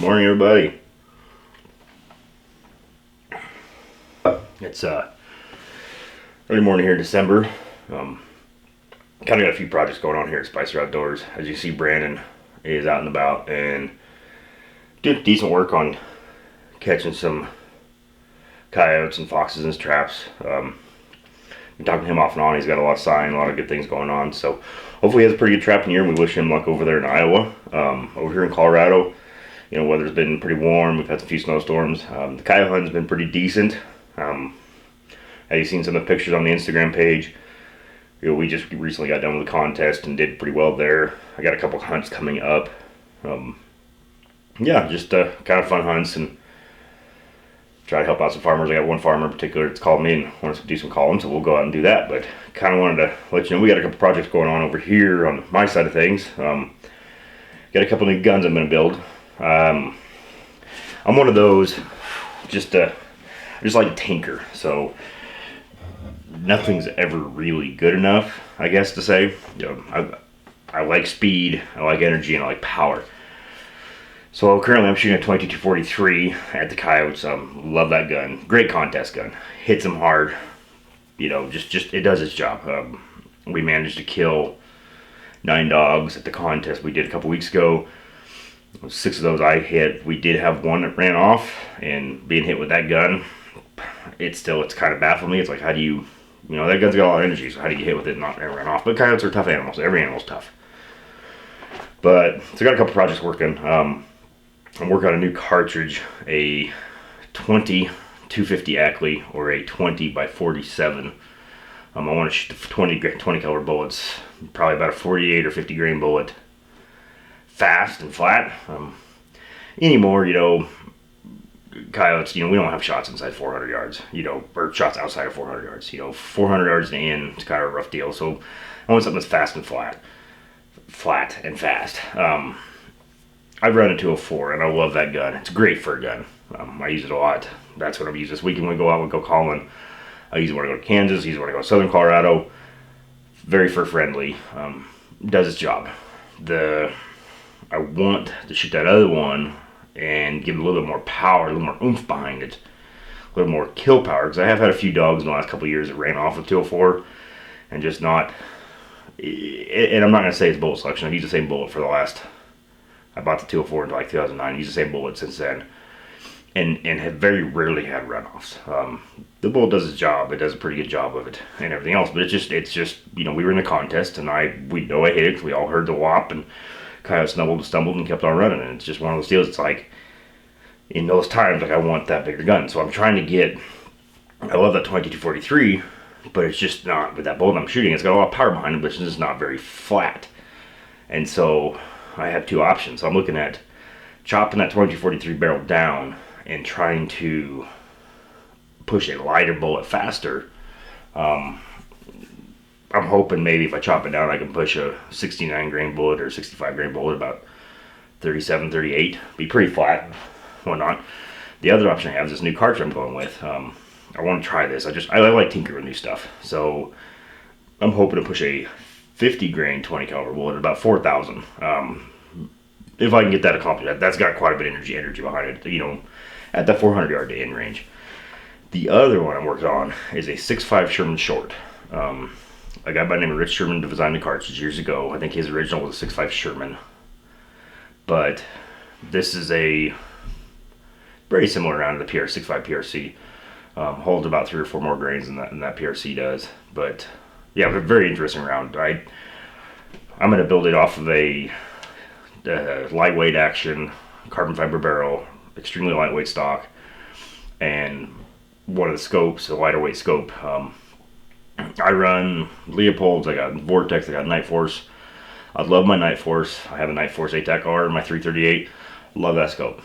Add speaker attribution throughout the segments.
Speaker 1: Morning, everybody. It's early morning here in December. Kind of got a few projects going on here at Spicer Outdoors. As you see, Brandon is out and about and did decent work on catching some coyotes and foxes in his traps. Been talking to him off and on. He's got a lot of sign, a lot of good things going on. So hopefully he has a pretty good trapping year, and we wish him luck over there in Iowa. Over here in Colorado, you know, weather's been pretty warm. We've had a few snowstorms. The coyote hunting's been pretty decent. Have you seen some of the pictures on the Instagram page? You know, we just recently got done with the contest and did pretty well there. I got a couple hunts coming up. Yeah, just kind of fun hunts and try to help out some farmers. I got one farmer in particular that's called me and wants to do some calling, so we'll go out and do that. But kind of wanted to let you know we got a couple projects going on over here on my side of things. Got a couple new guns I'm going to build. I'm one of those, I just like to tinker, so nothing's ever really good enough, I guess to say. You know, I like speed, I like energy, and I like power. So currently I'm shooting a 22-243 at the coyotes. Love that gun. Great contest gun. Hits them hard. You know, just it does its job. We managed to kill 9 dogs at the contest we did a couple weeks ago. 6 of those I hit. We did have one that ran off, and being hit with that gun, it's kind of baffled me. It's like, how do you know, that gun's got a lot of energy, so how do you get hit with it and not run off? But coyotes are tough animals. Every animal's tough. But, so I got a couple projects working. I'm working on a new cartridge, a 20-250 Ackley or a 20x47. I want to shoot the 20 caliber bullets, probably about a 48 or 50 grain bullet, fast and flat. Anymore, you know, coyotes, you know, we don't have shots inside 400 yards, you know, or shots outside of 400 yards. You know, 400 yards in, it's kind of a rough deal. So I want something that's fast and flat and fast. I've run a 204 and I love that gun. It's great for a gun. I use it a lot. That's what I've used this weekend when we go out and go calling. I use it when I go to Kansas. I use it when I go to Southern Colorado. Very fur friendly. Does its job. I want to shoot that other one and give it a little bit more power, a little more oomph behind it, a little more kill power. Because I have had a few dogs in the last couple of years that ran off with 204 and just not. And I'm not going to say it's bullet selection. I've used the same bullet for the last. I bought the 204 in like 2009. Used the same bullet since then, and have very rarely had runoffs. The bullet does its job. It does a pretty good job of it and everything else. But it's just you know, we were in the contest and we know I hit it because we all heard the whop and coyote stumbled and kept on running. And it's just one of those deals. It's like in those times, like I want that bigger gun. So I'm trying to get. I love that 22-43, but it's just not with that bullet I'm shooting. It's got a lot of power behind it, but it's just not very flat. And so I have two options. So I'm looking at chopping that 22-43 barrel down and trying to push a lighter bullet faster. I'm hoping maybe if I chop it down, I can push a 69 grain bullet or 65 grain bullet about 37, 38. Be pretty flat, whatnot. The other option I have is this new cartridge I'm going with. I want to try this. I like tinkering with new stuff. So I'm hoping to push a 50 grain 20 caliber bullet at about 4,000. If I can get that accomplished, that's got quite a bit of energy behind it, you know, at that 400 yard to end range. The other one I'm working on is a 6.5 Sherman short. A guy by the name of Rich Sherman designed the cartridge years ago. I think his original was a 6.5 Sherman. But this is a very similar round to the 6.5 PRC. Holds about 3 or 4 more grains than that PRC does. But yeah, a very interesting round. I'm going to build it off of a lightweight action carbon fiber barrel, extremely lightweight stock, and one of the scopes, a lighter weight scope. I run Leopold's, I got Vortex, I got Night Force. I love my Night Force. I have a Night Force ATAC-R in my 338. Love that scope,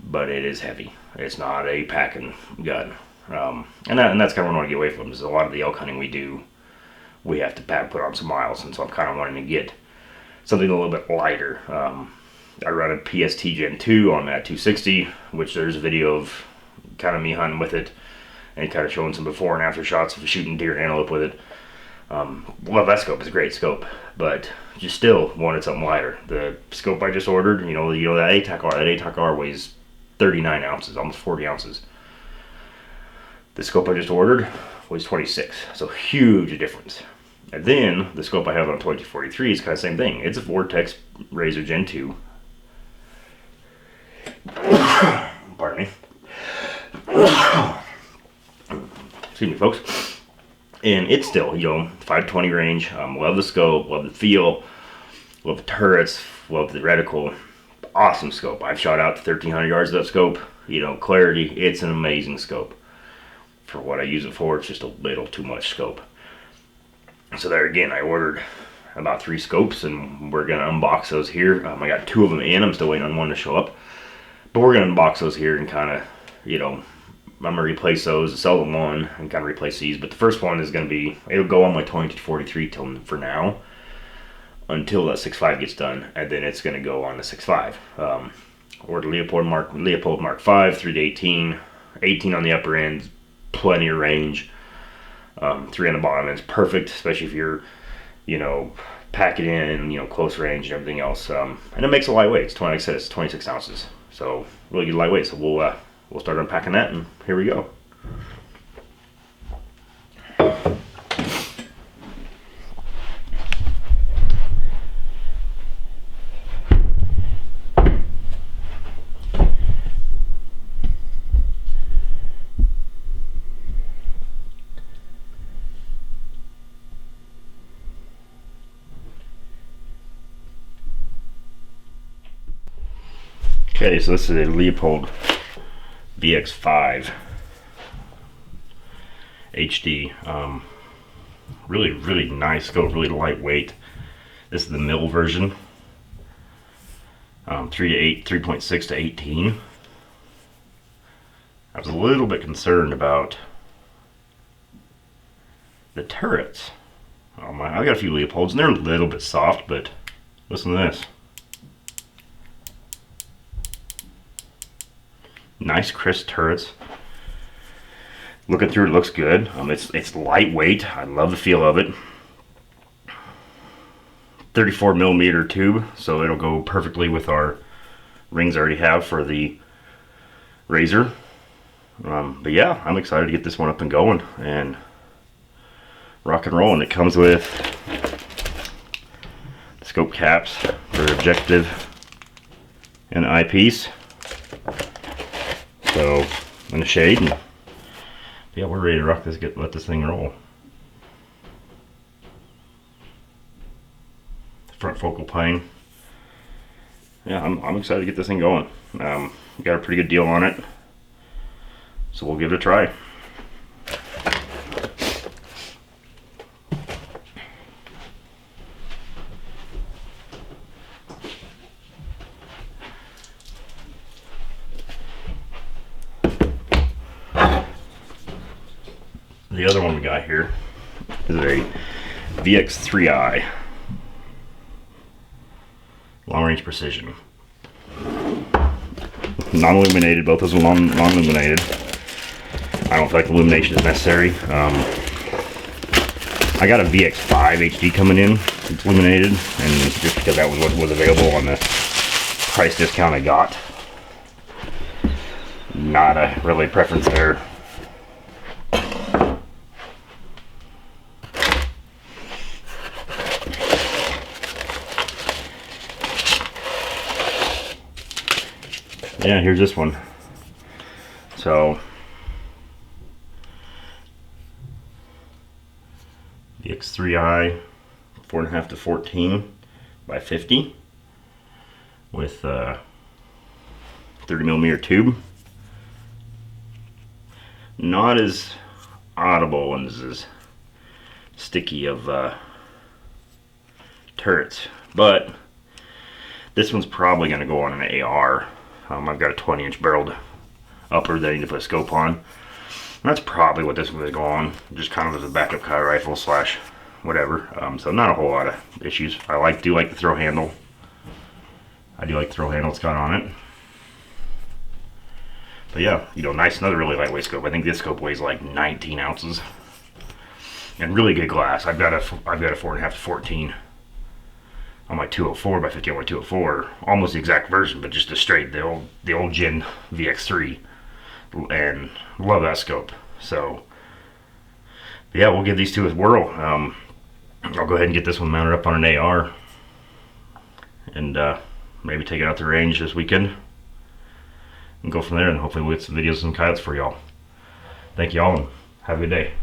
Speaker 1: but it is heavy. It's not a packing gun. And that's kind of what I want to get away from, is a lot of the elk hunting we do, we have to put on some miles, and so I'm kind of wanting to get something a little bit lighter. I run a PST Gen 2 on that 260, which there's a video of kind of me hunting with it and kind of showing some before and after shots of shooting deer and antelope with it. Well, that scope is a great scope, but just still wanted something lighter. The scope I just ordered, you know that ATAC-R weighs 39 ounces, almost 40 ounces. The scope I just ordered weighs 26, so huge difference. And then the scope I have on 2243 is kind of the same thing. It's a Vortex Razor Gen 2. Pardon me. Excuse me, folks. And it's still, 520 range. Love the scope, love the feel, love the turrets, love the reticle. Awesome scope. I've shot out to 1,300 yards of that scope. Clarity, it's an amazing scope. For what I use it for, it's just a little too much scope. So there again, I ordered about 3 scopes, and we're going to unbox those here. I got 2 of them in. I'm still waiting on one to show up. But we're going to unbox those here and kind of, I'm going to replace those, sell them one, and kind of replace these. But the first one is going to be, it'll go on my 2243 till for now, until that 6.5 gets done, and then it's going to go on the 6.5. Ordered Leopold Mark 5, 3 to 18, 18 on the upper end, plenty of range. 3 on the bottom end is perfect, especially if you're, pack it in, close range and everything else. And it makes it lightweight. It's like I said, it's 26 ounces, so really good lightweight. So we'll start unpacking that, and here we go. Okay, so this is a Leopold VX5 HD. Really nice scope, really lightweight. This is the mill version. 3.6 to 18. I was a little bit concerned about the turrets. I got a few Leopolds, and they're a little bit soft, but listen to this. Nice crisp turrets. Looking through it, looks good. It's lightweight. I love the feel of it. 34 millimeter tube, so it'll go perfectly with our rings I already have for the Razor. But yeah, I'm excited to get this one up and going and rock and roll. And it comes with scope caps for objective and eyepiece. So, in the shade, and yeah, we're ready to rock this, let this thing roll. Front focal plane. Yeah, I'm excited to get this thing going. We got a pretty good deal on it, so we'll give it a try. The other one we got here is a VX3i long range precision, non-illuminated. Both of them non-illuminated. I don't feel like illumination is necessary. I got a VX5 HD coming in. It's illuminated, and just because that was what was available on the price discount I got. Not a really preference there. Yeah, here's this one. So the X3i 4.5 to 14 by 50 with 30 millimeter tube. Not as audible and as sticky of turrets, but this one's probably going to go on an AR. I've got a 20-inch barreled upper that I need to put a scope on. And that's probably what this one is going on, just kind of as a backup coyote rifle slash whatever. So not a whole lot of issues. I do like the throw handle. I do like the throw handle it's got on it. But yeah, nice, another really lightweight scope. I think this scope weighs like 19 ounces. and really good glass. I've got a 4.5 to 14 on my 204 by 50 on my 204, almost the exact version, but just the old Gen VX3, and love that scope. So yeah, we'll give these two a whirl. I'll go ahead and get this one mounted up on an AR, and maybe take it out to range this weekend and go from there, and hopefully we'll get some videos and coyotes for y'all. Thank y'all, and have a good day.